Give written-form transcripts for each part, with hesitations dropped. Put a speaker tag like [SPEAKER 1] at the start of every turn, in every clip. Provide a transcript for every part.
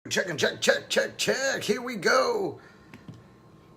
[SPEAKER 1] Check. Here we go.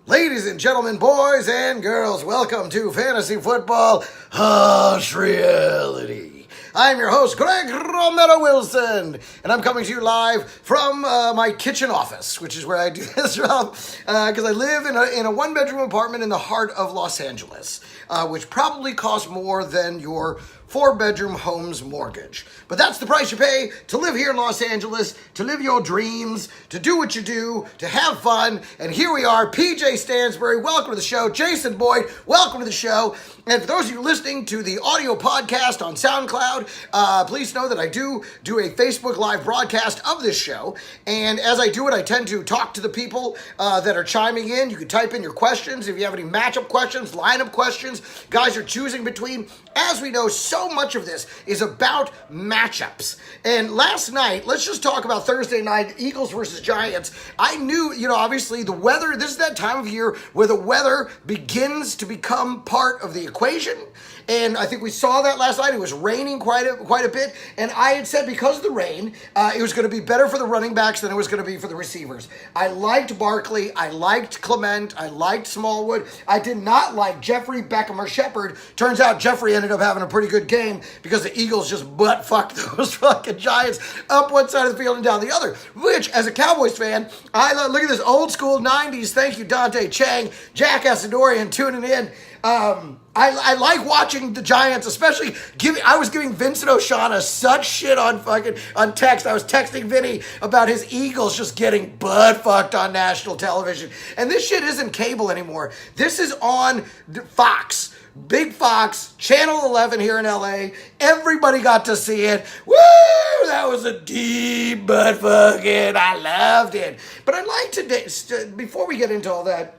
[SPEAKER 1] Ladies and gentlemen, boys and girls, welcome to Fantasy Football Harsh Reality. I'm your host, Greg Romero Wilson, and I'm coming to you live from my kitchen office, which is where I do this job, because I live in a one-bedroom apartment in the heart of Los Angeles, which probably costs more than your four-bedroom home's mortgage. But that's the price you pay to live here in Los Angeles, to live your dreams, to do what you do, to have fun. And here we are, PJ Stansbury, welcome to the show. Jason Boyd, welcome to the show. And for those of you listening to the audio podcast on SoundCloud, please know that I do a Facebook Live broadcast of this show. And as I do it, I tend to talk to the people that are chiming in. You can type in your questions if you have any matchup questions, lineup questions, guys are choosing between. As we know, so much of this is about matchups. And last night, let's just talk about Thursday night, Eagles versus Giants. I knew, obviously the weather, this is that time of year where the weather begins to become part of the equation. And I think we saw that last night. It was raining quite a bit. And I had said because of the rain, it was going to be better for the running backs than it was going to be for the receivers. I liked Barkley. I liked Clement. I liked Smallwood. I did not like Jeffrey, Beckham, or Shepard. Turns out Jeffrey ended up having a pretty good game because the Eagles just butt-fucked those fucking Giants up one side of the field and down the other. Which, as a Cowboys fan, I look at this old school 90s. Thank you, Dante Chang, Jack Assadorian tuning in. I like watching the Giants, especially I was giving Vincent O'Shaughnessy such shit on text. I was texting Vinny about his Eagles just getting butt-fucked on national television. And this shit isn't cable anymore. This is on Fox. Big Fox, Channel 11 here in LA. Everybody got to see it. Woo! That was a deep butt fucking. I loved it. But I'd like to, before we get into all that,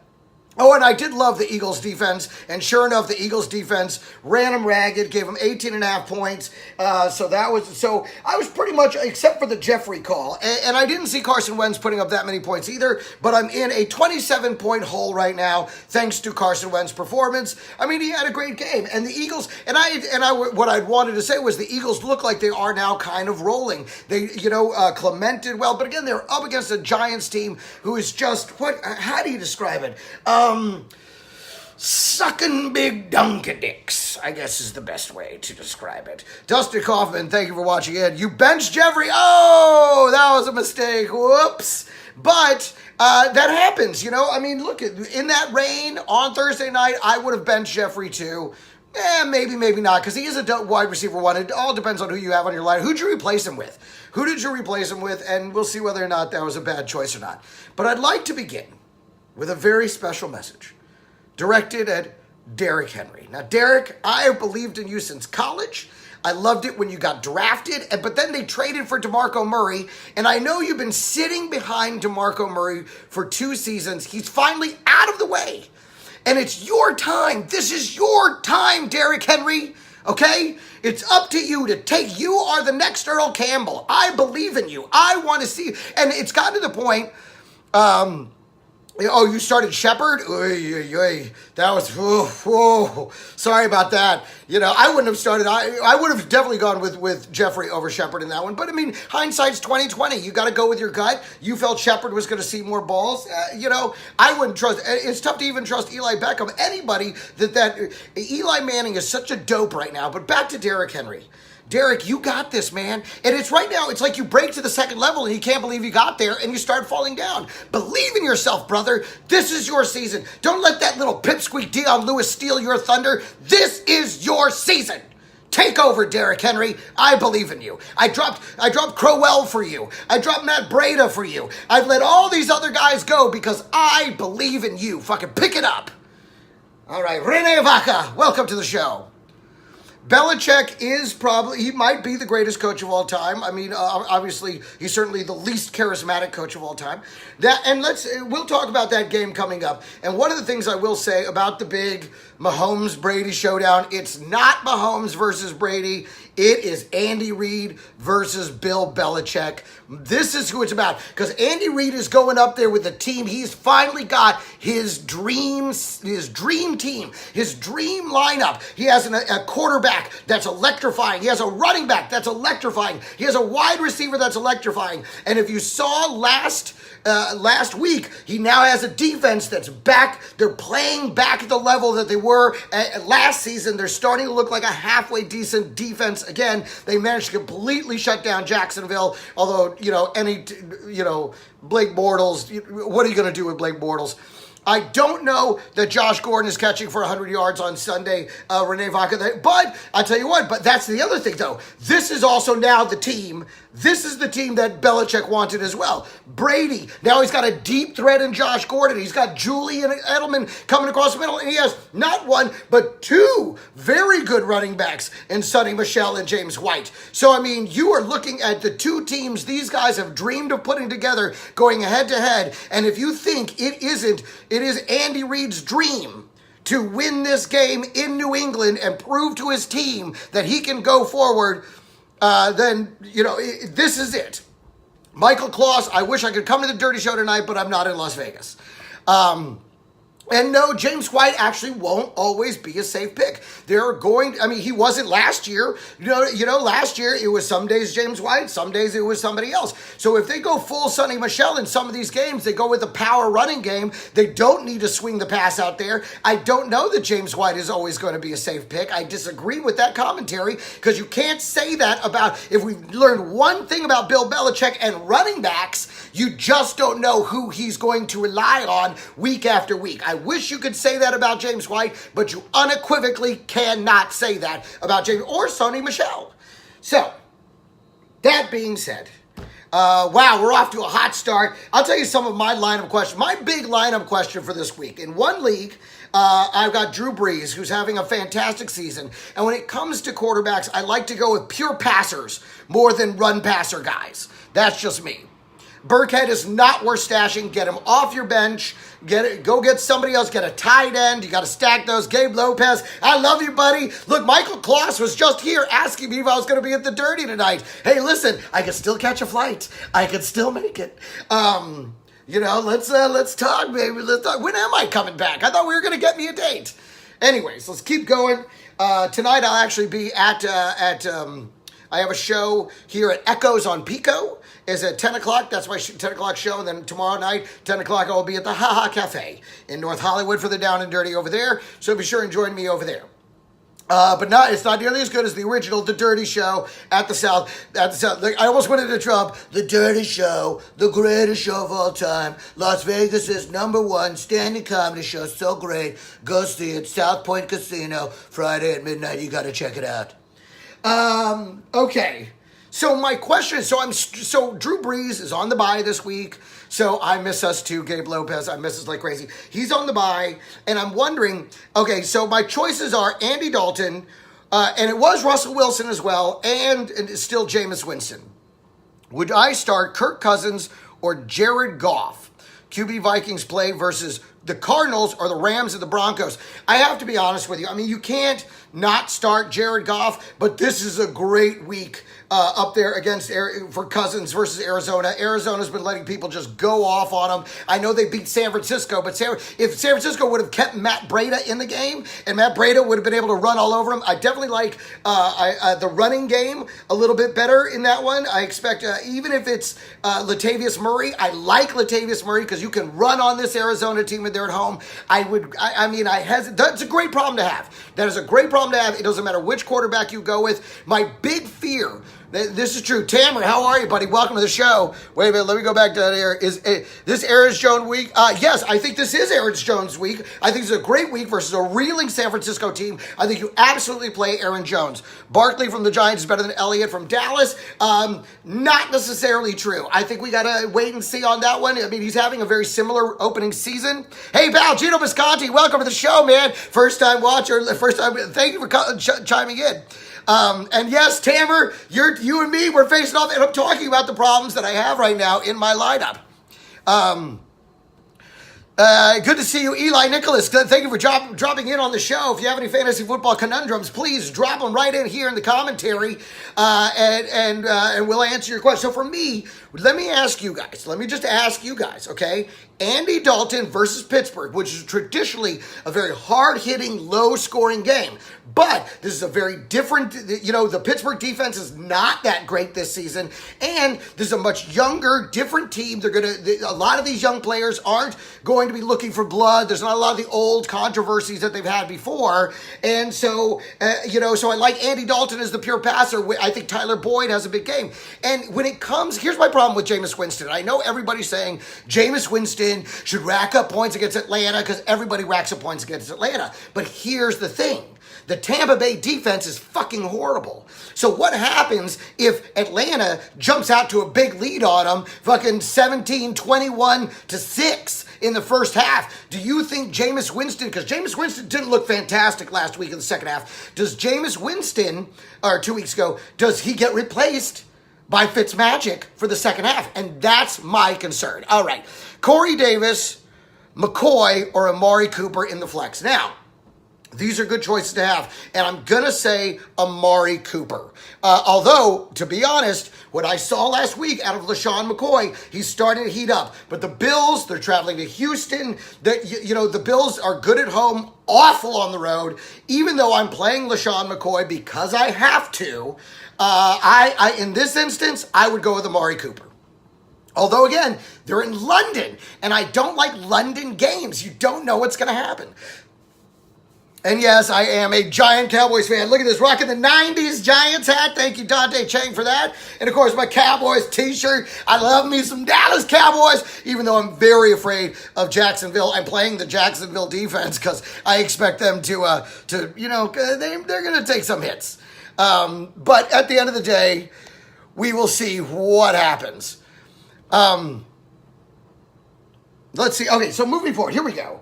[SPEAKER 1] oh, and I did love the Eagles defense, and sure enough, the Eagles defense ran them ragged, gave them 18.5 points, so I was pretty much, except for the Jeffrey call, and I didn't see Carson Wentz putting up that many points either, but I'm in a 27-point hole right now, thanks to Carson Wentz's performance. I mean, he had a great game, and the Eagles, what I wanted to say was the Eagles look like they are now kind of rolling. They, Clement did well, but again, they're up against a Giants team who is just, how do you describe it? Sucking big donkey dicks, I guess is the best way to describe it. Dustin Kaufman, thank you for watching in. You benched Jeffrey. Oh, that was a mistake. Whoops. But that happens, look, in that rain on Thursday night, I would have benched Jeffrey too. Maybe not, because he is a wide receiver one. It all depends on who you have on your line. Who'd you replace him with? Who did you replace him with? And we'll see whether or not that was a bad choice or not. But I'd like to begin with a very special message directed at Derrick Henry. Now, Derrick, I have believed in you since college. I loved it when you got drafted, but then they traded for DeMarco Murray, and I know you've been sitting behind DeMarco Murray for 2 seasons. He's finally out of the way, and it's your time. This is your time, Derrick Henry, okay? It's up to you to take. You are the next Earl Campbell. I believe in you. I want to see, and it's gotten to the point, oh, you started Shepard? That was, sorry about that. I wouldn't have started, I would have definitely gone with Jeffrey over Shepard in that one. But, hindsight's 20/20. You got to go with your gut. You felt Shepard was going to see more balls. I wouldn't trust, it's tough to even trust Eli Beckham. Anybody Eli Manning is such a dope right now. But back to Derrick Henry. Derrick, you got this, man. And it's right now, it's like you break to the second level and you can't believe you got there and you start falling down. Believe in yourself, brother. This is your season. Don't let that little pipsqueak Dion Lewis steal your thunder. This is your season. Take over, Derrick Henry. I believe in you. I dropped Crowell for you. I dropped Matt Breida for you. I've let all these other guys go because I believe in you. Fucking pick it up. All right, Rene Vaca, welcome to the show. Belichick he might be the greatest coach of all time. Obviously, he's certainly the least charismatic coach of all time. We'll talk about that game coming up. And one of the things I will say about the big Mahomes-Brady showdown, it's not Mahomes versus Brady. It is Andy Reid versus Bill Belichick. This is who it's about. Because Andy Reid is going up there with a team. He's finally got his dream team, his dream lineup. He has a quarterback quarterback that's electrifying. He has a running back that's electrifying. He has a wide receiver that's electrifying. And if you saw last week, he now has a defense that's back. They're playing back at the level that they were last season. They're starting to look like a halfway decent defense again. They managed to completely shut down Jacksonville. Although, Blake Bortles, what are you going to do with Blake Bortles? I don't know that Josh Gordon is catching for 100 yards on Sunday, Renee Vaca. But I tell you what, but that's the other thing, though. This is also now the team. This is the team that Belichick wanted as well. Brady, now he's got a deep threat in Josh Gordon. He's got Julian Edelman coming across the middle, and he has not one, but two very good running backs in Sonny Michel and James White. So, I mean, you are looking at the two teams these guys have dreamed of putting together going head-to-head, and if you think it is Andy Reid's dream to win this game in New England and prove to his team that he can go forward, then, this is it. Michael Klaus, I wish I could come to the Dirty Show tonight, but I'm not in Las Vegas. And no, James White actually won't always be a safe pick. He wasn't last year. Last year it was some days James White, some days it was somebody else. So if they go full Sonny Michel in some of these games, they go with a power running game. They don't need to swing the pass out there. I don't know that James White is always going to be a safe pick. I disagree with that commentary because you can't say that about, if we've learned one thing about Bill Belichick and running backs, you just don't know who he's going to rely on week after week. I wish you could say that about James White, but you unequivocally cannot say that about James or Sonny Michel. So, that being said, wow, we're off to a hot start. I'll tell you some of my lineup questions. My big lineup question for this week. In one league, I've got Drew Brees, who's having a fantastic season. And when it comes to quarterbacks, I like to go with pure passers more than run passer guys. That's just me. Burkhead is not worth stashing. Get him off your bench. Go get somebody else. Get a tight end. You got to stack those. Gabe Lopez, I love you, buddy. Look, Michael Klaus was just here asking me if I was going to be at the Dirty tonight. Hey, listen, I can still catch a flight. I can still make it. Let's talk, baby. Let's talk. When am I coming back? I thought we were going to get me a date. Anyways, let's keep going. Tonight I'll actually be I have a show here at Echoes on Pico. Is at 10 o'clock. That's my 10 o'clock show. And then tomorrow night, 10 o'clock, I will be at the Ha Ha Cafe in North Hollywood for the Down and Dirty over there. So be sure and join me over there. It's not nearly as good as the original The Dirty Show at the South. I almost went into Trump. The Dirty Show, the greatest show of all time. Las Vegas is #1 standing comedy show. So great. Go see it. South Point Casino, Friday at midnight. You got to check it out. Okay. So my question is, so Drew Brees is on the bye this week. So I miss us too, Gabe Lopez. I miss us like crazy. He's on the bye, and I'm wondering, okay, so my choices are Andy Dalton, and it was Russell Wilson as well, and still Jameis Winston. Would I start Kirk Cousins or Jared Goff? QB Vikings play versus the Cardinals or the Rams and the Broncos. I have to be honest with you. I mean, you can't not start Jared Goff, but this is a great week up there for Cousins versus Arizona. Arizona's been letting people just go off on them. I know they beat San Francisco, but if San Francisco would have kept Matt Breida in the game and Matt Breida would have been able to run all over him, I definitely like the running game a little bit better in that one. I expect, even if it's Latavius Murray, I like Latavius Murray because you can run on this Arizona team when they're at home. That's a great problem to have. That is a great problem to have. It doesn't matter which quarterback you go with. My big fear, this is true. Tamara, how are you, buddy? Welcome to the show. Wait a minute, let me go back to that here. Is this Aaron Jones week? Yes, I think this is Aaron Jones week. I think it's a great week versus a reeling San Francisco team. I think you absolutely play Aaron Jones. Barkley from the Giants is better than Elliott from Dallas. Not necessarily true. I think we got to wait and see on that one. I mean, he's having a very similar opening season. Hey, pal, Gino Visconti, welcome to the show, man. First time watcher, thank you for chiming in. And yes, Tamer, you and me, we're facing off, and I'm talking about the problems that I have right now in my lineup. Good to see you, Eli Nicholas. Thank you for dropping in on the show. If you have any fantasy football conundrums, please drop them right in here in the commentary, and we'll answer your question. So for me, Let me ask you guys. Let me just ask you guys, okay? Andy Dalton versus Pittsburgh, which is traditionally a very hard-hitting, low-scoring game. But this is a very different, the Pittsburgh defense is not that great this season. And this is a much younger, different team. A lot of these young players aren't going to be looking for blood. There's not a lot of the old controversies that they've had before. And so, so I like Andy Dalton as the pure passer. I think Tyler Boyd has a big game. And when it comes, here's my problem with Jameis Winston. I know everybody's saying Jameis Winston should rack up points against Atlanta because everybody racks up points against Atlanta. But here's the thing. The Tampa Bay defense is fucking horrible. So what happens if Atlanta jumps out to a big lead on them, fucking 17-21-6 in the first half? Do you think Jameis Winston, because Jameis Winston didn't look fantastic last week in the second half, does Jameis Winston, or 2 weeks ago, does he get replaced by Fitzmagic for the second half? And that's my concern. All right, Corey Davis, McCoy, or Amari Cooper in the flex. Now, these are good choices to have, and I'm going to say Amari Cooper. Although, to be honest, what I saw last week out of LaShawn McCoy, he's starting to heat up. But the Bills, they're traveling to Houston. The Bills are good at home, awful on the road. Even though I'm playing LaShawn McCoy because I have to, in this instance, I would go with Amari Cooper. Although, again, they're in London, and I don't like London games. You don't know what's going to happen. And yes, I am a giant Cowboys fan. Look at this, rocking the 90s Giants hat. Thank you, Dante Chang, for that. And of course, my Cowboys t-shirt. I love me some Dallas Cowboys, even though I'm very afraid of Jacksonville. I'm playing the Jacksonville defense because I expect them they're going to take some hits. But at the end of the day, we will see what happens. Let's see. Okay, so moving forward, here we go.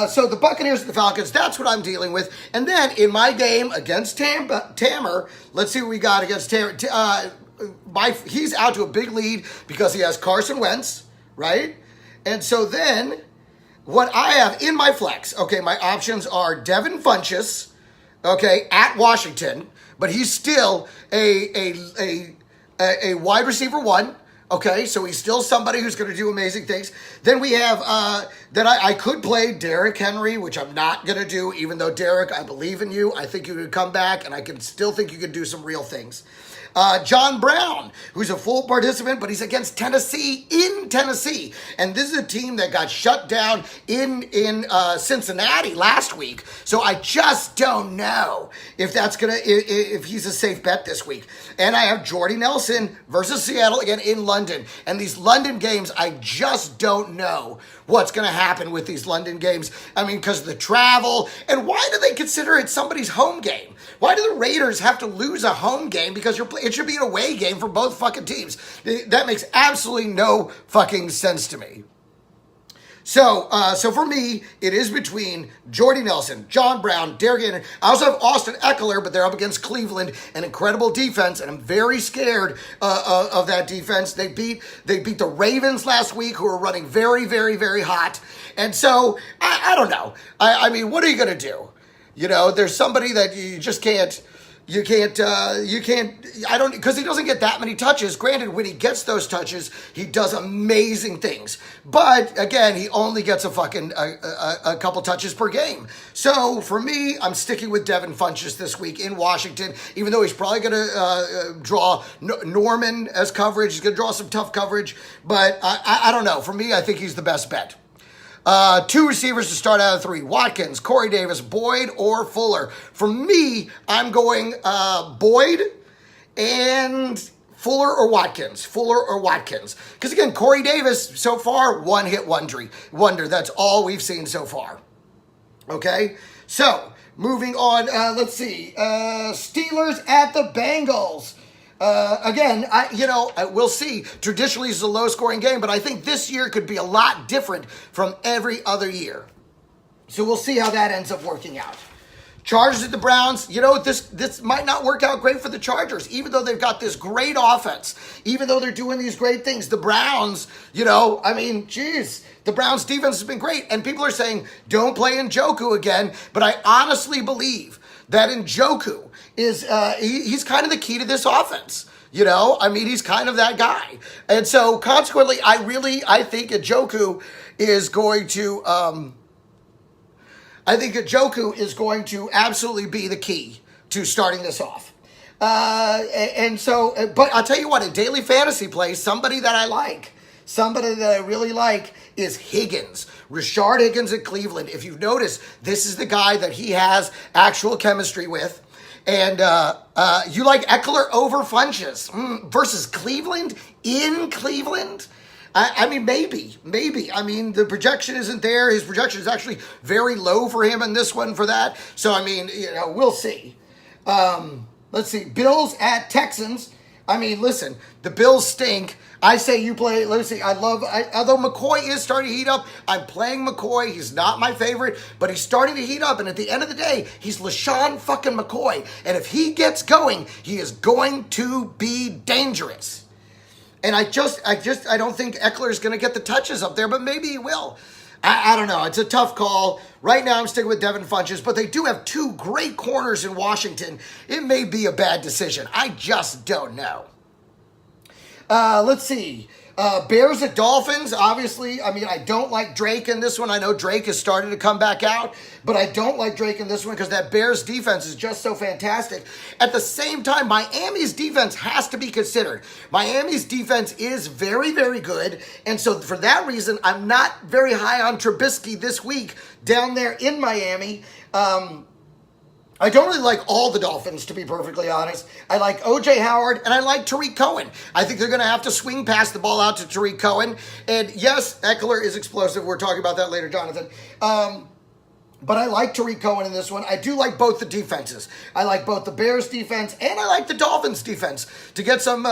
[SPEAKER 1] So the Buccaneers and the Falcons, that's what I'm dealing with. And then in my game against Tammer, let's see what we got against Tammer. He's out to a big lead because he has Carson Wentz, right? And so then what I have in my flex, okay, my options are Devin Funchess, okay, at Washington, but he's still a wide receiver one. Okay, so he's still somebody who's going to do amazing things. Then we have, I could play Derrick Henry, which I'm not going to do, even though, Derrick, I believe in you. I think you could come back, and I can still think you could do some real things. John Brown, who's a full participant, but he's against Tennessee in Tennessee. And this is a team that got shut down in Cincinnati last week. So I just don't know if if he's a safe bet this week. And I have Jordy Nelson versus Seattle again in London. And these London games, I just don't know what's going to happen with these London games. I mean, because of the travel. And why do they consider it somebody's home game? Why do the Raiders have to lose a home game? Because it should be an away game for both fucking teams. That makes absolutely no fucking sense to me. So for me, it is between Jordy Nelson, John Brown, Derrick Henry. I also have Austin Eckler, but they're up against Cleveland, an incredible defense, and I'm very scared of that defense. They beat the Ravens last week, who are running very, very, very hot. And so I don't know. I mean, what are you going to do? There's somebody that you just can't, because he doesn't get that many touches. Granted, when he gets those touches, he does amazing things. But again, he only gets a couple touches per game. So for me, I'm sticking with Devin Funchess this week in Washington, even though he's probably going to draw Norman as coverage. He's going to draw some tough coverage, but I don't know. For me, I think he's the best bet. Two receivers to start out of three: Watkins, Corey Davis, Boyd, or Fuller. For me, I'm going Boyd and Fuller or Watkins. Because again, Corey Davis, so far, one-hit wonder. That's all we've seen so far. Okay? So, moving on, let's see. Steelers at the Bengals. Again, we'll see. Traditionally, it's a low-scoring game, but I think this year could be a lot different from every other year. So we'll see how that ends up working out. Chargers at the Browns. This might not work out great for the Chargers, even though they've got this great offense, even though they're doing these great things. The Browns, the Browns defense has been great, and people are saying, don't play Njoku again, but I honestly believe that Njoku is he's kind of the key to this offense. I mean, he's kind of that guy. And so consequently, I think Njoku is going to, absolutely be the key to starting this off. But I'll tell you what, in daily fantasy play, somebody that I really like is Higgins. Rashard Higgins at Cleveland. If you've noticed, this is the guy that he has actual chemistry with. And you like Eckler over Funches versus Cleveland in Cleveland? I mean, maybe. I mean, the projection isn't there. His projection is actually very low for him in this one for that. So, I mean, we'll see. Let's see. Bills at Texans. I mean, listen, the Bills stink. I say you play, let's see, although McCoy is starting to heat up, I'm playing McCoy. He's not my favorite, but he's starting to heat up. And at the end of the day, he's LaShawn fucking McCoy. And if he gets going, he is going to be dangerous. And I don't think Eckler's going to get the touches up there, but maybe he will. I don't know. It's a tough call. Right now, I'm sticking with Devin Funches, but they do have two great corners in Washington. It may be a bad decision. I just don't know. Let's see. Bears at Dolphins, obviously. I mean, I don't like Drake in this one. I know Drake has started to come back out, but I don't like Drake in this one because that Bears defense is just so fantastic. At the same time, Miami's defense has to be considered. Miami's defense is very, very good, and so for that reason, I'm not very high on Trubisky this week down there in Miami. I don't really like all the Dolphins, to be perfectly honest. I like O.J. Howard, and I like Tariq Cohen. I think they're going to have to swing past the ball out to Tariq Cohen. And yes, Eckler is explosive. We're talking about that later, Jonathan. But I like Tariq Cohen in this one. I do like both the defenses. I like both the Bears defense and I like the Dolphins defense to get some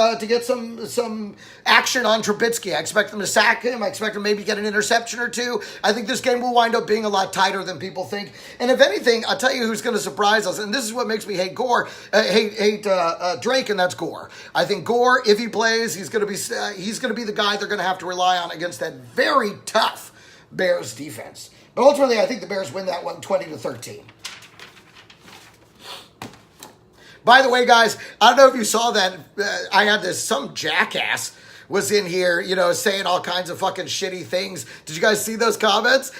[SPEAKER 1] action on Trubisky. I expect them to sack him. I expect them maybe get an interception or two. I think this game will wind up being a lot tighter than people think. And if anything, I'll tell you who's going to surprise us. And this is what makes me hate Drake, and that's Gore. I think Gore, if he plays, he's going to be the guy they're going to have to rely on against that very tough Bears defense. But ultimately, I think the Bears win that one 20-13. By the way, guys, I don't know if you saw that. I had some jackass was in here, saying all kinds of fucking shitty things. Did you guys see those comments?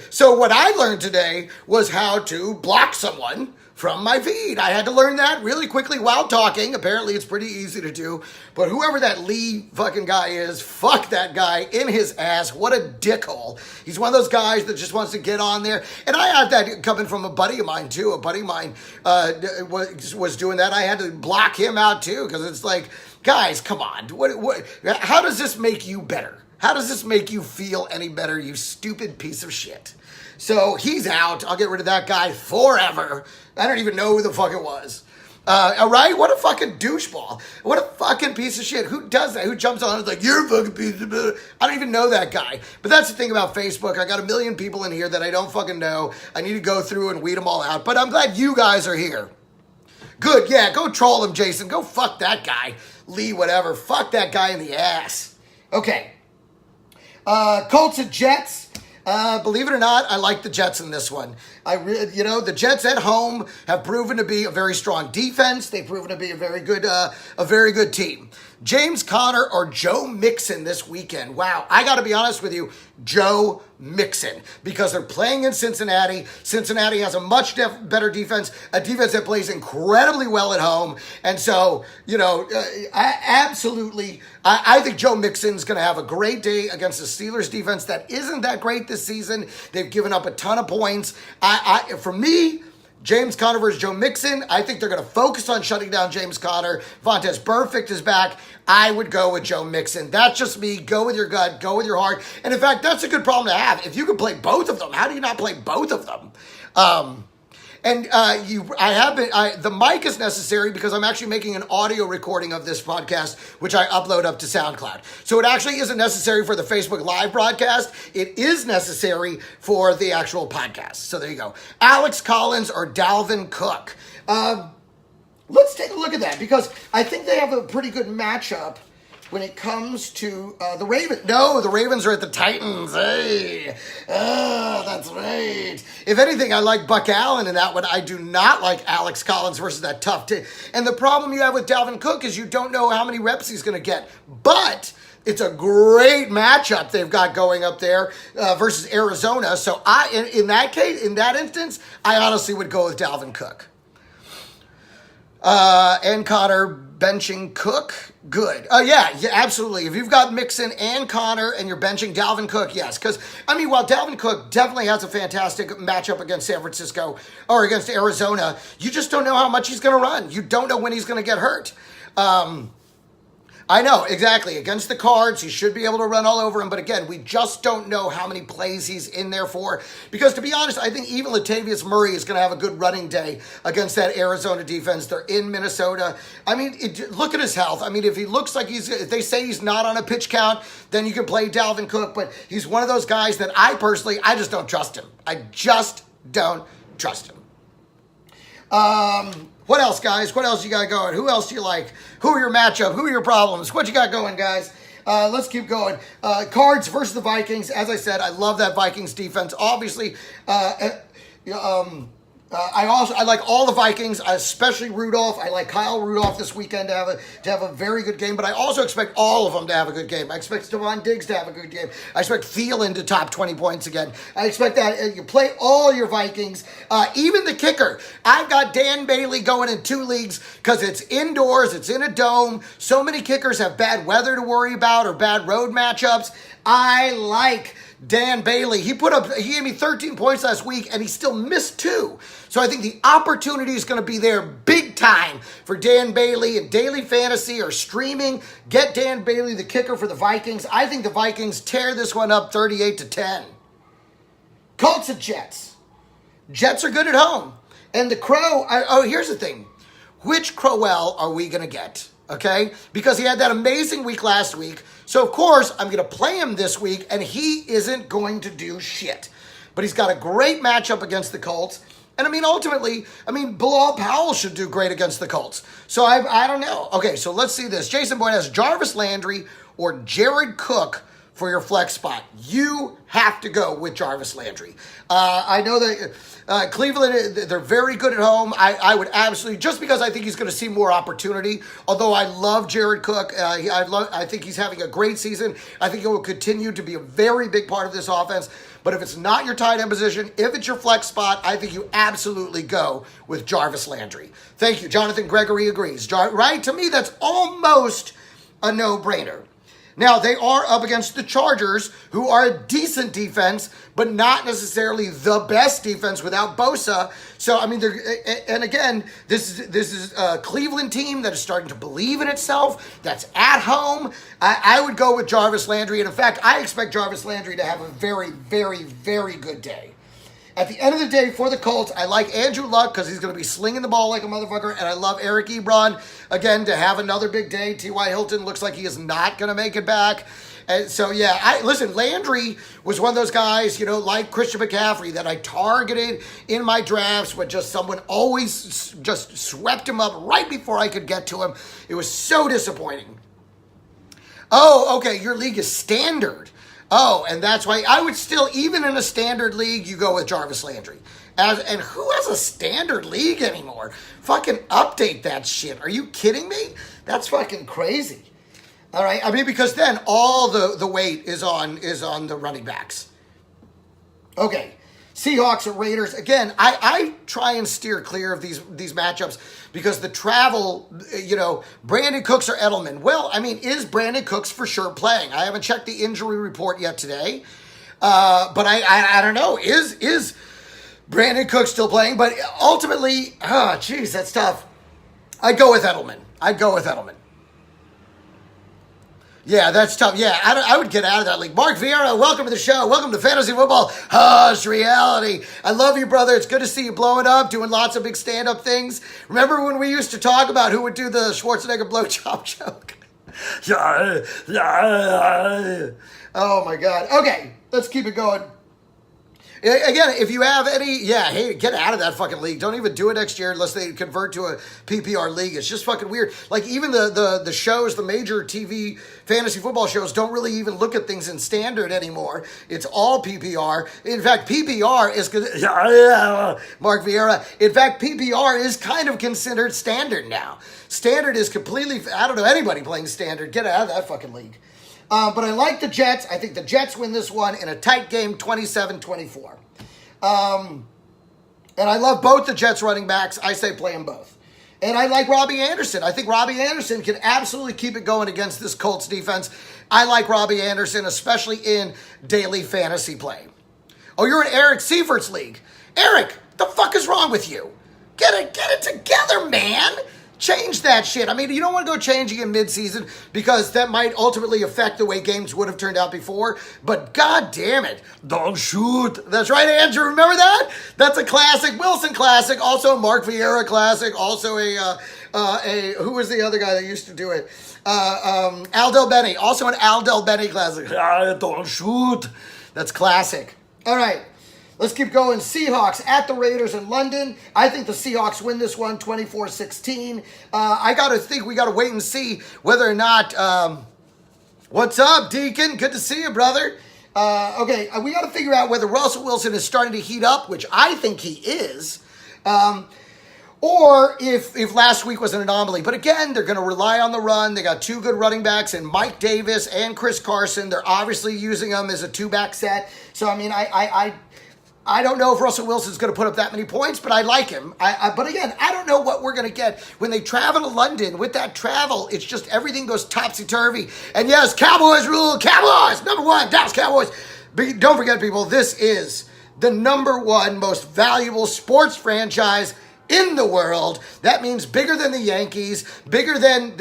[SPEAKER 1] So what I learned today was how to block someone from my feed. I had to learn that really quickly while talking. Apparently, it's pretty easy to do. But whoever that Lee fucking guy is, fuck that guy in his ass. What a dickhole. He's one of those guys that just wants to get on there. And I had that coming from a buddy of mine, too. A buddy of mine was doing that. I had to block him out, too, because it's like, guys, come on. How does this make you better? How does this make you feel any better, you stupid piece of shit? So he's out. I'll get rid of that guy forever. I don't even know who the fuck it was. All right? What a fucking doucheball. What a fucking piece of shit. Who does that? Who jumps on and is like, you're a fucking piece of shit. I don't even know that guy. But that's the thing about Facebook. I got a million people in here that I don't fucking know. I need to go through and weed them all out. But I'm glad you guys are here. Good. Yeah, go troll him, Jason. Go fuck that guy. Lee, whatever. Fuck that guy in the ass. Okay. Colts and Jets. Believe it or not, I like the Jets in this one. The Jets at home have proven to be a very strong defense. They've proven to be a very good team. James Conner or Joe Mixon this weekend. Wow, I got to be honest with you, Joe Mixon, because they're playing in Cincinnati. Cincinnati has a much better defense, a defense that plays incredibly well at home. And so, I think Joe Mixon's going to have a great day against the Steelers defense that isn't that great this season. They've given up a ton of points. For me, James Conner versus Joe Mixon, I think they're going to focus on shutting down James Conner. Vontaze Burfict is back. I would go with Joe Mixon. That's just me. Go with your gut. Go with your heart. And in fact, that's a good problem to have. If you can play both of them, how do you not play both of them? The mic is necessary because I'm actually making an audio recording of this podcast, which I upload up to SoundCloud. So it actually isn't necessary for the Facebook Live broadcast. It is necessary for the actual podcast. So there you go. Alex Collins or Dalvin Cook. Let's take a look at that because I think they have a pretty good matchup when it comes to the Ravens. No, the Ravens are at the Titans. Hey, that's right. If anything, I like Buck Allen in that one. I do not like Alex Collins versus that tough team. And the problem you have with Dalvin Cook is you don't know how many reps he's going to get. But it's a great matchup they've got going up there versus Arizona. So in that case, in that instance, I honestly would go with Dalvin Cook. And Connor benching Cook, good. Yeah, absolutely. If you've got Mixon and Connor and you're benching Dalvin Cook, yes. Because, while Dalvin Cook definitely has a fantastic matchup against San Francisco or against Arizona, you just don't know how much he's going to run. You don't know when he's going to get hurt. I know, exactly. Against the Cards, he should be able to run all over him. But again, we just don't know how many plays he's in there for. Because to be honest, I think even Latavius Murray is going to have a good running day against that Arizona defense. They're in Minnesota. Look at his health. If he looks like if they say he's not on a pitch count, then you can play Dalvin Cook. But he's one of those guys that I just don't trust him. I just don't trust him. What else, guys? What else you got going? Who else do you like? Who are your matchup? Who are your problems? What you got going, guys? Let's keep going. Cards versus the Vikings. As I said, I love that Vikings defense. Obviously, I like all the Vikings, especially Rudolph. I like Kyle Rudolph this weekend to have a very good game, but I also expect all of them to have a good game. I expect Stephon Diggs to have a good game. I expect Thielen to top 20 points again. I expect that you play all your Vikings, even the kicker. I've got Dan Bailey going in 2 leagues because it's indoors, it's in a dome. So many kickers have bad weather to worry about or bad road matchups. I like Dan Bailey. He gave me 13 points last week and he still missed 2. So I think the opportunity is going to be there big time for Dan Bailey and daily fantasy or streaming. Get Dan Bailey, the kicker for the Vikings. I think the Vikings tear this one up 38-10. Colts and Jets. Jets are good at home. And the Crow, here's the thing. Which Crowell are we going to get? Okay? Because he had that amazing week last week. So, of course, I'm going to play him this week, and he isn't going to do shit. But he's got a great matchup against the Colts. And, ultimately, Bilal Powell should do great against the Colts. So, I don't know. Okay, so let's see this. Jason Boyd has Jarvis Landry or Jared Cook for your flex spot. You have to go with Jarvis Landry. I know that Cleveland, they're very good at home. I would absolutely, just because I think he's going to see more opportunity, although I love Jared Cook. I think he's having a great season. I think he will continue to be a very big part of this offense. But if it's not your tight end position, if it's your flex spot, I think you absolutely go with Jarvis Landry. Thank you. Jonathan Gregory agrees. Right? To me, that's almost a no-brainer. Now, they are up against the Chargers, who are a decent defense, but not necessarily the best defense without Bosa. So, and again, this is a Cleveland team that is starting to believe in itself, that's at home. I would go with Jarvis Landry, and in fact, I expect Jarvis Landry to have a very, very, very good day. At the end of the day, for the Colts, I like Andrew Luck because he's going to be slinging the ball like a motherfucker, and I love Eric Ebron, again, to have another big day. T.Y. Hilton looks like he is not going to make it back. And so, yeah, listen, Landry was one of those guys, like Christian McCaffrey that I targeted in my drafts, but just someone always just swept him up right before I could get to him. It was so disappointing. Oh, okay, your league is standard. Oh, and that's why I would still, even in a standard league, you go with Jarvis Landry. And who has a standard league anymore? Fucking update that shit. Are you kidding me? That's fucking crazy. All right, because then all the weight is on the running backs. Okay, Seahawks or Raiders. Again, I try and steer clear of these matchups because the travel, Brandon Cooks or Edelman. Well, is Brandon Cooks for sure playing? I haven't checked the injury report yet today. But I don't know. Is Brandon Cooks still playing? But ultimately, that's tough. I'd go with Edelman. Yeah, that's tough. Yeah, I would get out of that league. Mark Vieira, welcome to the show. Welcome to Fantasy Football. Hush Reality. I love you, brother. It's good to see you blowing up, doing lots of big stand-up things. Remember when we used to talk about who would do the Schwarzenegger blowjob joke? Oh, my God. Okay, let's keep it going. Again, if you have any, hey, get out of that fucking league. Don't even do it next year unless they convert to a PPR league. It's just fucking weird. Like, even the shows, the major TV fantasy football shows don't really even look at things in standard anymore. It's all PPR. In fact, PPR is, Mark Vieira, in fact, PPR is kind of considered standard now. Standard is completely, I don't know anybody playing standard. Get out of that fucking league. But I like the Jets. I think the Jets win this one in a tight game, 27-24. And I love both the Jets running backs. I say play them both. And I like Robbie Anderson. I think Robbie Anderson can absolutely keep it going against this Colts defense. I like Robbie Anderson, especially in daily fantasy play. Oh, you're in Eric Seifert's league. Eric, the fuck is wrong with you? Get it together, man. Change that shit. I mean, you don't want to go changing in midseason because that might ultimately affect the way games would have turned out before. But god damn it, don't shoot. That's right, Andrew. Remember that? That's a classic, Wilson classic. Also a Mark Vieira classic. Also who was the other guy that used to do it? Al Del Bene. Also an Al Del Bene classic. Don't shoot. That's classic. All right. Let's keep going. Seahawks at the Raiders in London. I think the Seahawks win this one 24-16. I got to think we got to wait and see whether or not... what's up, Deacon? Good to see you, brother. Okay, we got to figure out whether Russell Wilson is starting to heat up, which I think he is, or if last week was an anomaly. But again, they're going to rely on the run. They got two good running backs in Mike Davis and Chris Carson. They're obviously using them as a two-back set. So, I mean, I don't know if Russell Wilson's going to put up that many points, but I like him. But again, I don't know what we're going to get. When they travel to London, with that travel, it's just everything goes topsy-turvy. And yes, Cowboys rule. Cowboys, number one, Dallas Cowboys. But don't forget, people, this is the number one most valuable sports franchise in the world. That means bigger than the Yankees, bigger than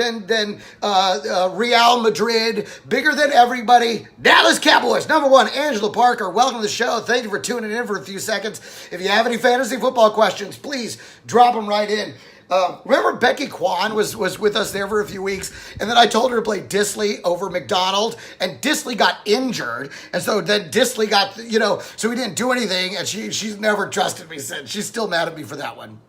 [SPEAKER 1] Real Madrid, bigger than everybody. Dallas Cowboys, number one. Angela Parker, welcome to the show. Thank you for tuning in for a few seconds. If you have any fantasy football questions, please drop them right in. Remember Becky Kwan was with us there for a few weeks, and then I told her to play Disley over McDonald, and Disley got injured, and so then Disley got, so we didn't do anything, and she's never trusted me since. She's still mad at me for that one.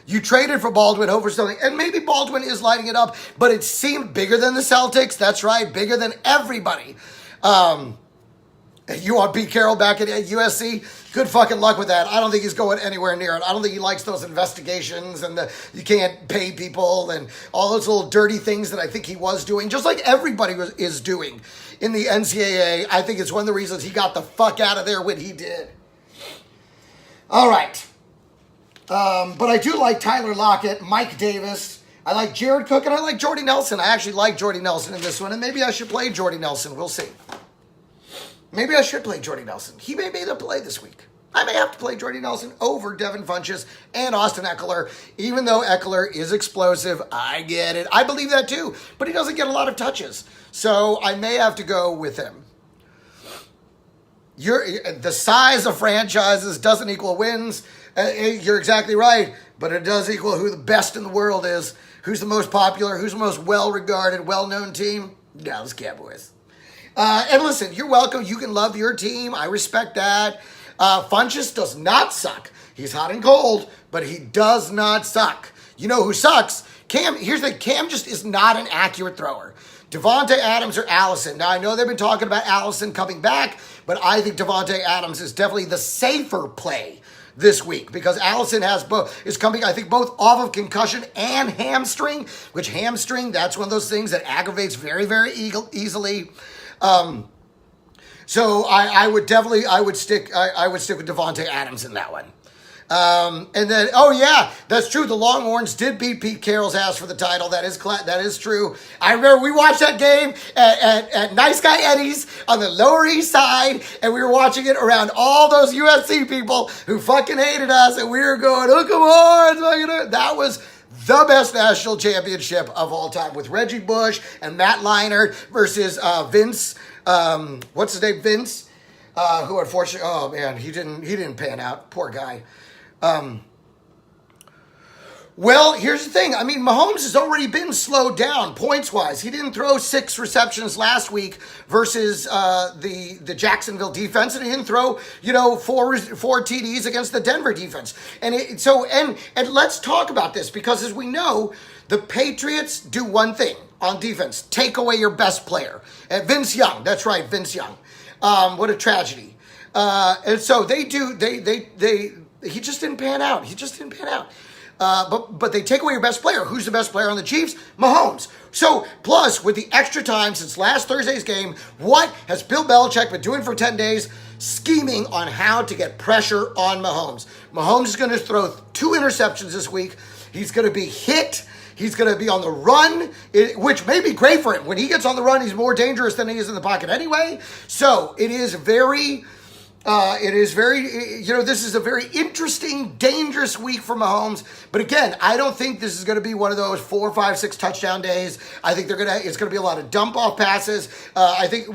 [SPEAKER 1] You traded for Baldwin over something, and maybe Baldwin is lighting it up, but it seemed bigger than the Celtics. That's right, bigger than everybody. You want Pete Carroll back at USC? Good fucking luck with that. I don't think he's going anywhere near it. I don't think he likes those investigations and you can't pay people and all those little dirty things that I think he was doing, just like everybody is doing in the NCAA. I think it's one of the reasons he got the fuck out of there when he did. All right. But I do like Tyler Lockett, Mike Davis. I like Jared Cook, and I like Jordy Nelson. I actually like Jordy Nelson in this one, and maybe I should play Jordy Nelson. We'll see. Maybe I should play Jordy Nelson. He may be the play this week. I may have to play Jordy Nelson over Devin Funchess and Austin Eckler, even though Eckler is explosive. I get it. I believe that too, but he doesn't get a lot of touches. So I may have to go with him. The size of franchises doesn't equal wins. You're exactly right, but it does equal who the best in the world is, who's the most popular, who's the most well-regarded, well-known team. Dallas Cowboys. And listen, you're welcome. You can love your team. I respect that. Funchess does not suck. He's hot and cold, but he does not suck. You know who sucks? Cam. Here's the thing. Cam just is not an accurate thrower. Devontae Adams or Allison. Now, I know they've been talking about Allison coming back, but I think Devontae Adams is definitely the safer play this week because Allison is coming, I think, both off of concussion and hamstring, which hamstring, that's one of those things that aggravates very, very easily. So I would stick with Devontae Adams in that one. And then, oh yeah, that's true. The Longhorns did beat Pete Carroll's ass for the title. That is true. I remember we watched that game at Nice Guy Eddie's on the Lower East Side, and we were watching it around all those USC people who fucking hated us, and we were going, oh, come on. That was the best national championship of all time with Reggie Bush and Matt Leinart versus Vince. What's his name? Vince, who unfortunately, oh man, he didn't pan out. Poor guy. Well, here's the thing. I mean, Mahomes has already been slowed down points-wise. He didn't throw 6 receptions last week versus the Jacksonville defense, and he didn't throw, four TDs against the Denver defense. And let's talk about this, because as we know, the Patriots do one thing on defense: take away your best player. And Vince Young, that's right, Vince Young. What a tragedy. And so they do. He just didn't pan out. But they take away your best player. Who's the best player on the Chiefs? Mahomes. So, plus, with the extra time since last Thursday's game, what has Bill Belichick been doing for 10 days? Scheming on how to get pressure on Mahomes. Mahomes is going to throw 2 interceptions this week. He's going to be hit. He's going to be on the run, which may be great for him. When he gets on the run, he's more dangerous than he is in the pocket anyway. So, it is very... this is a very interesting, dangerous week for Mahomes. But again, I don't think this is going to be one of those 4, 5, 6 touchdown days. I think it's going to be a lot of dump off passes. I think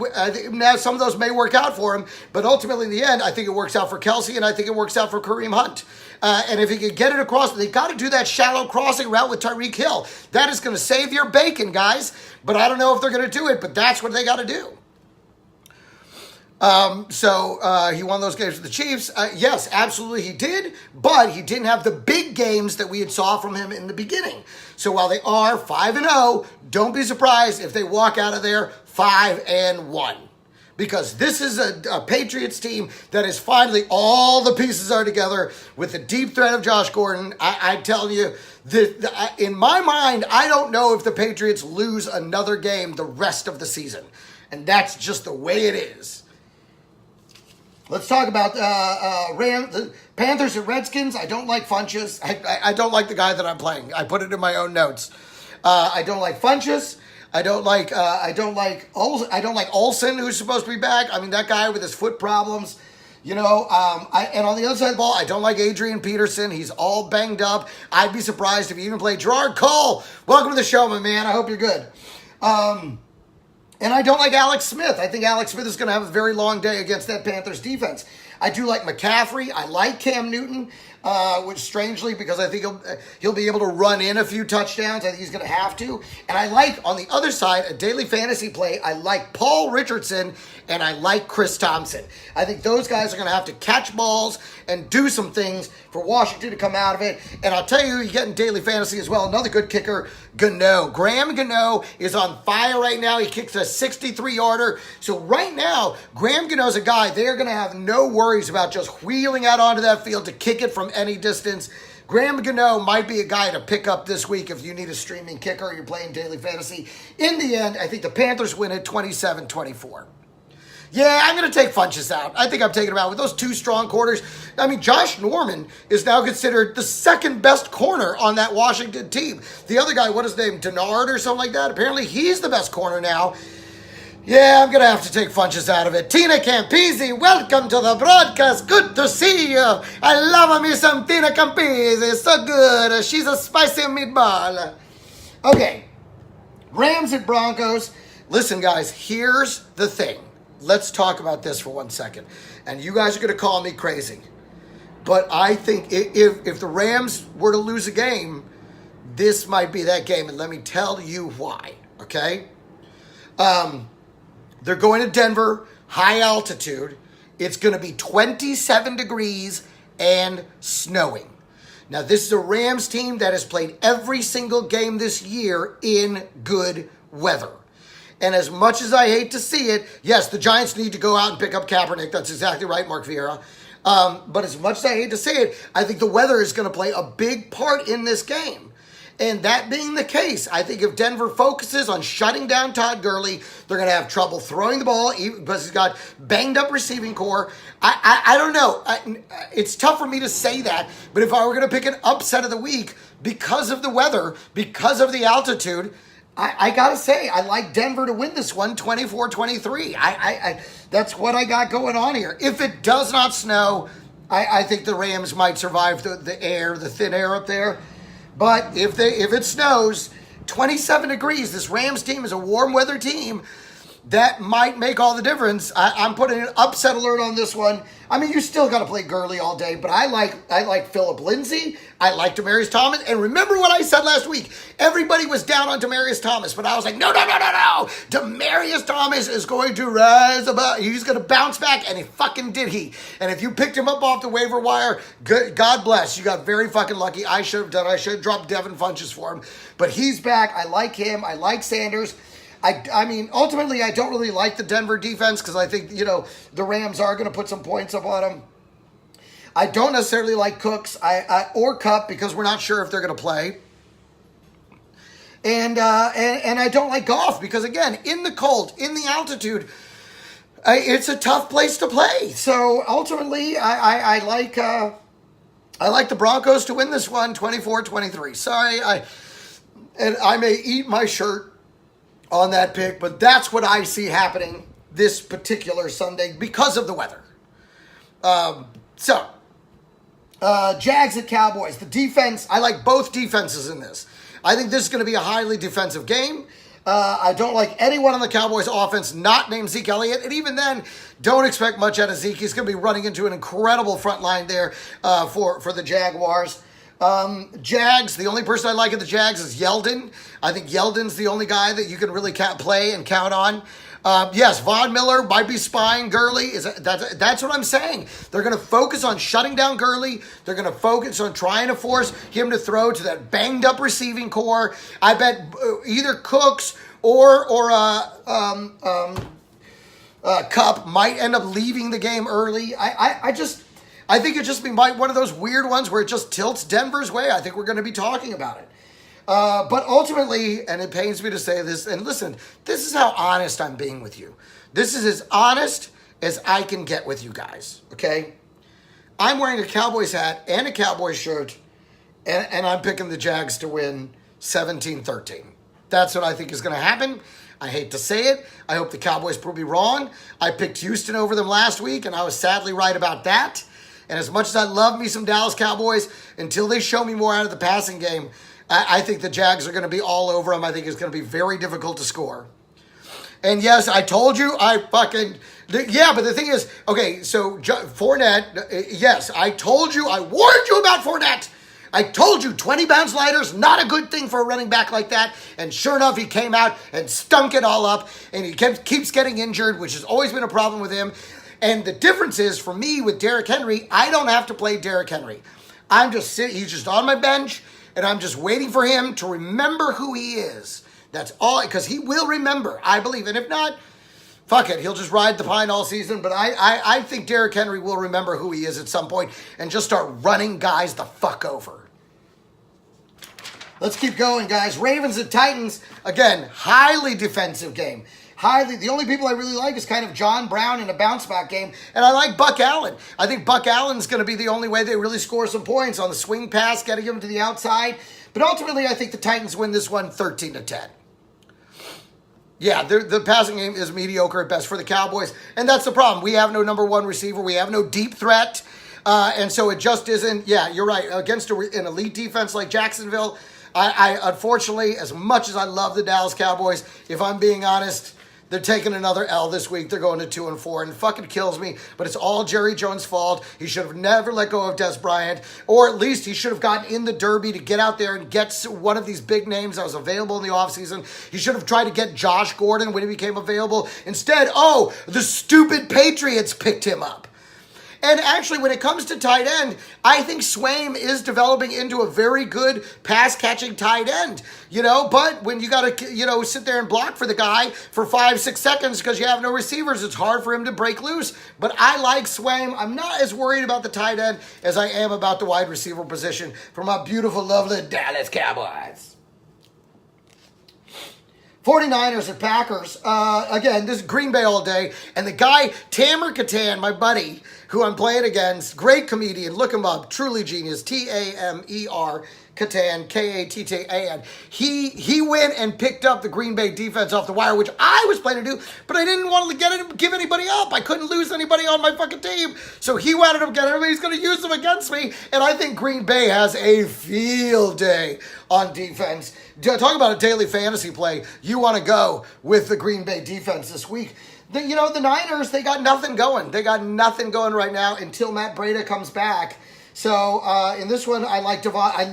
[SPEAKER 1] now some of those may work out for him, but ultimately in the end, I think it works out for Kelsey, and I think it works out for Kareem Hunt. And if he can get it across, they got to do that shallow crossing route with Tyreek Hill. That is going to save your bacon, guys. But I don't know if they're going to do it, but that's what they got to do. He won those games with the Chiefs. Yes, absolutely he did, but he didn't have the big games that we had saw from him in the beginning. So while they are 5-0, don't be surprised if they walk out of there 5-1. Because this is a Patriots team that is finally, all the pieces are together with the deep threat of Josh Gordon. I tell you, in my mind, I don't know if the Patriots lose another game the rest of the season. And that's just the way it is. Let's talk about the Panthers and Redskins. I don't like Funchess. I don't like the guy that I'm playing. I put it in my own notes. I don't like Funchess. I don't like Olsen, who's supposed to be back. I mean, that guy with his foot problems. And on the other side of the ball, I don't like Adrian Peterson. He's all banged up. I'd be surprised if he even played. Gerard Cole, welcome to the show, my man. I hope you're good. And I don't like Alex Smith. I think Alex Smith is going to have a very long day against that Panthers defense. I do like McCaffrey. I like Cam Newton, which strangely, because I think he'll be able to run in a few touchdowns. I think he's going to have to. And I like, on the other side, a daily fantasy play, I like Paul Richardson and I like Chris Thompson. I think those guys are going to have to catch balls and do some things for Washington to come out of it. And I'll tell you, you get in daily fantasy as well. Another good kicker, Gano. Graham Gano is on fire right now. He kicks a 63-yarder. So right now, Graham Gano's a guy, they're going to have no worries about just wheeling out onto that field to kick it from any distance. Graham Gano might be a guy to pick up this week if you need a streaming kicker or you're playing daily fantasy. In the end, I think the Panthers win it 27-24. Yeah, I'm going to take Funchess out. I think I'm taking him out with those 2 strong corners. I mean, Josh Norman is now considered the second best corner on that Washington team. The other guy, what is his name, Denard or something like that? Apparently he's the best corner now. Yeah, I'm going to have to take Funchess out of it. Tina Campisi, welcome to the broadcast. Good to see you. I love me some Tina Campisi. So good. She's a spicy meatball. Okay, Rams and Broncos. Listen, guys, here's the thing. Let's talk about this for 1 second. And you guys are going to call me crazy. But I think if the Rams were to lose a game, this might be that game. And let me tell you why, okay? They're going to Denver, high altitude. It's going to be 27 degrees and snowing. Now, this is a Rams team that has played every single game this year in good weather. And as much as I hate to see it, yes, the Giants need to go out and pick up Kaepernick. That's exactly right, Mark Vieira. But as much as I hate to say it, I think the weather is going to play a big part in this game. And that being the case, I think if Denver focuses on shutting down Todd Gurley, they're going to have trouble throwing the ball because he's got banged up receiving core. I don't know. It's tough for me to say that. But if I were going to pick an upset of the week because of the weather, because of the altitude, I got to say, I like Denver to win this one 24-23. That's what I got going on here. If it does not snow, I think the Rams might survive the thin air up there. But if it snows, 27 degrees, this Rams team is a warm weather team. that might make all the difference. I'm putting an upset alert on this one. I mean, you still got to play Gurley all day, but I like Phillip Lindsay. I like Demaryius Thomas. And remember what I said last week? Everybody was down on Demaryius Thomas, but I was like, no. Demaryius Thomas is going to rise above. He's going to bounce back, and he fucking did And if you picked him up off the waiver wire, good, God bless. You got very fucking lucky. I should have dropped Devin Funchess for him. But he's back. I like him. I like Sanders. I mean, ultimately, I don't really like the Denver defense because I think, the Rams are going to put some points up on them. I don't necessarily like Cooks or Kupp because we're not sure if they're going to play. And I don't like Goff because, again, in the cold, in the altitude, it's a tough place to play. So, ultimately, I like the Broncos to win this one, 24-23. Sorry, I may eat my shirt on that pick, but that's what I see happening this particular Sunday because of the weather. Jags at Cowboys. The defense, I like both defenses in this. I think this is going to be a highly defensive game. I don't like anyone on the Cowboys offense not named Zeke Elliott. And even then, don't expect much out of Zeke. He's going to be running into an incredible front line there for the Jaguars. Jags, the only person I like at the Jags is Yeldon. I think Yeldon's the only guy that you can really play and count on. Yes, Von Miller might be spying Gurley. That's what I'm saying. They're going to focus on shutting down Gurley. They're going to focus on trying to force him to throw to that banged up receiving core. I bet either Cooks or Kupp might end up leaving the game early. I think it just be one of those weird ones where it just tilts Denver's way. I think we're going to be talking about it. But ultimately, and it pains me to say this, and listen, this is how honest I'm being with you. This is as honest as I can get with you guys, okay? I'm wearing a Cowboys hat and a Cowboys shirt, and I'm picking the Jags to win 17-13. That's what I think is going to happen. I hate to say it. I hope the Cowboys prove me wrong. I picked Houston over them last week, and I was sadly right about that. And as much as I love me some Dallas Cowboys, until they show me more out of the passing game, I think the Jags are going to be all over them. I think it's going to be very difficult to score. And yes, I told you, but the thing is, okay, so Fournette, yes, I told you, I warned you about Fournette. I told you 20 pounds lighter is not a good thing for a running back like that. And sure enough, he came out and stunk it all up. And he keeps getting injured, which has always been a problem with him. And the difference is, for me, with Derrick Henry, I don't have to play Derrick Henry. He's just on my bench, and I'm just waiting for him to remember who he is. That's all, because he will remember, I believe. And if not, fuck it, he'll just ride the pine all season. But I think Derrick Henry will remember who he is at some point and just start running guys the fuck over. Let's keep going, guys. Ravens and Titans, again, highly defensive game. The only people I really like is kind of John Brown in a bounce-back game, and I like Buck Allen. I think Buck Allen's going to be the only way they really score some points on the swing pass, getting him to the outside. But ultimately, I think the Titans win this one 13-10. Yeah, the passing game is mediocre at best for the Cowboys, and that's the problem. We have no number one receiver. We have no deep threat, and so it just isn't. Yeah, you're right. Against an elite defense like Jacksonville, I unfortunately, as much as I love the Dallas Cowboys, if I'm being honest, they're taking another L this week. They're going to 2-4, and it fucking kills me. But it's all Jerry Jones' fault. He should have never let go of Des Bryant, or at least he should have gotten in the Derby to get out there and get one of these big names that was available in the offseason. He should have tried to get Josh Gordon when he became available. Instead, the stupid Patriots picked him up. And actually, when it comes to tight end, I think Swaim is developing into a very good pass-catching tight end, But when you got to, sit there and block for the guy for 5-6 seconds because you have no receivers, it's hard for him to break loose. But I like Swaim. I'm not as worried about the tight end as I am about the wide receiver position for my beautiful, lovely Dallas Cowboys. 49ers and Packers. Again, this is Green Bay all day. And the guy, Tamer Katan, my buddy, who I'm playing against, great comedian. Look him up. Truly genius. Tamer Katan, K-A-T-T-A-N. He went and picked up the Green Bay defense off the wire, which I was planning to do, but I didn't want to give anybody up. I couldn't lose anybody on my fucking team. So he wanted to get everybody. He's going to use them against me, and I think Green Bay has a field day on defense. Talk about a daily fantasy play. You want to go with the Green Bay defense this week. The Niners, they got nothing going. They got nothing going right now until Matt Breida comes back. So in this one, I like I'm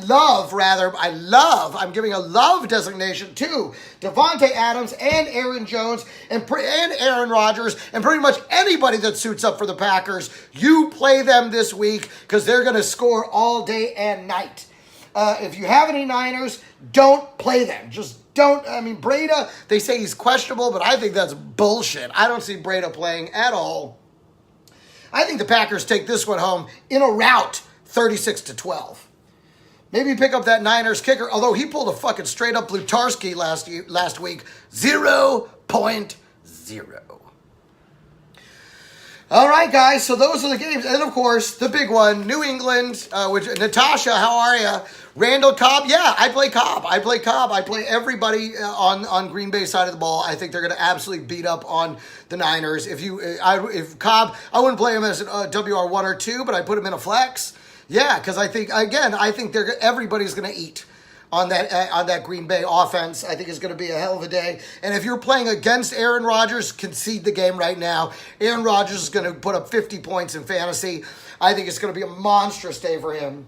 [SPEAKER 1] giving a love designation to Devontae Adams and Aaron Jones and Aaron Rodgers and pretty much anybody that suits up for the Packers. You play them this week because they're going to score all day and night. If you have any Niners, don't play them. Just don't. I mean, Breida, they say he's questionable, but I think that's bullshit. I don't see Breida playing at all. I think the Packers take this one home in a rout, 36-12. Maybe pick up that Niners kicker, although he pulled a fucking straight up Lutarski last week, 0.0. All right, guys, so those are the games. And, of course, the big one, New England, which Natasha, how are you? Randall Cobb, yeah, I play Cobb. I play everybody on Green Bay side of the ball. I think they're going to absolutely beat up on the Niners. If Cobb, I wouldn't play him as a WR1 or 2, but I put him in a flex. Yeah, because I think everybody's going to eat on that Green Bay offense. I think it's going to be a hell of a day. And if you're playing against Aaron Rodgers, concede the game right now. Aaron Rodgers is going to put up 50 points in fantasy. I think it's going to be a monstrous day for him.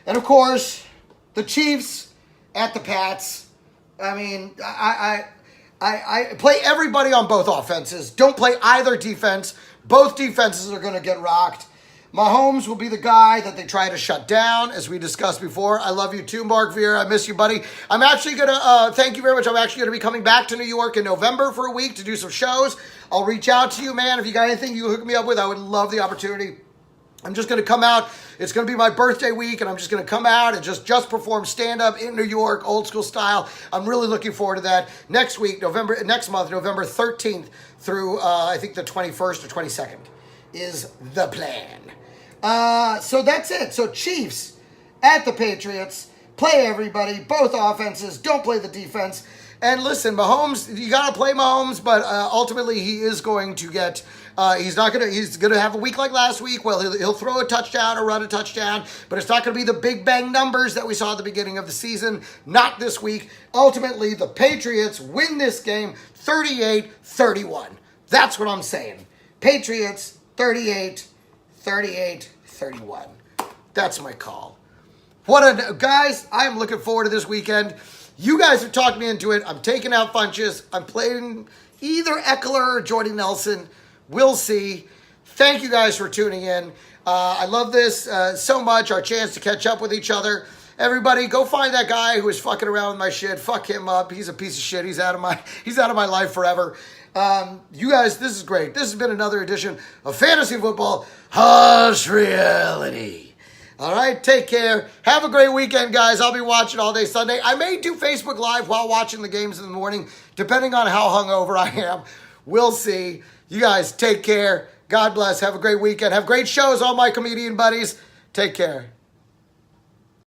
[SPEAKER 1] And, of course, the Chiefs at the Pats. I mean, I play everybody on both offenses. Don't play either defense. Both defenses are going to get rocked. Mahomes will be the guy that they try to shut down, as we discussed before. I love you too, Mark Vera. I miss you, buddy. I'm actually going to, thank you very much. I'm actually going to be coming back to New York in November for a week to do some shows. I'll reach out to you, man. If you got anything you hook me up with, I would love the opportunity. I'm just going to come out. It's going to be my birthday week, and I'm just going to come out and just perform stand-up in New York, old school style. I'm really looking forward to that. Next month, November 13th through, I think, the 21st or 22nd is the plan. So that's it. So Chiefs at the Patriots. Play everybody, both offenses. Don't play the defense. And listen, Mahomes, you got to play Mahomes, but ultimately he is going to get, he's going to have a week like last week. Well, he'll throw a touchdown or run a touchdown, but it's not going to be the big bang numbers that we saw at the beginning of the season. Not this week. Ultimately, the Patriots win this game 38-31. That's what I'm saying. Patriots 38-31. That's my call. Guys, I'm looking forward to this weekend. You guys have talked me into it. I'm taking out Funches. I'm playing either Eckler or Jordy Nelson. We'll see. Thank you guys for tuning in. I love this so much, our chance to catch up with each other. Everybody, go find that guy who was fucking around with my shit. Fuck him up. He's a piece of shit. He's out of my life forever. You guys, this is great. This has been another edition of Fantasy Football Harsh Reality. All right, take care. Have a great weekend, guys. I'll be watching all day Sunday. I may do Facebook Live while watching the games in the morning, depending on how hungover I am. We'll see. You guys, take care. God bless. Have a great weekend. Have great shows, all my comedian buddies. Take care.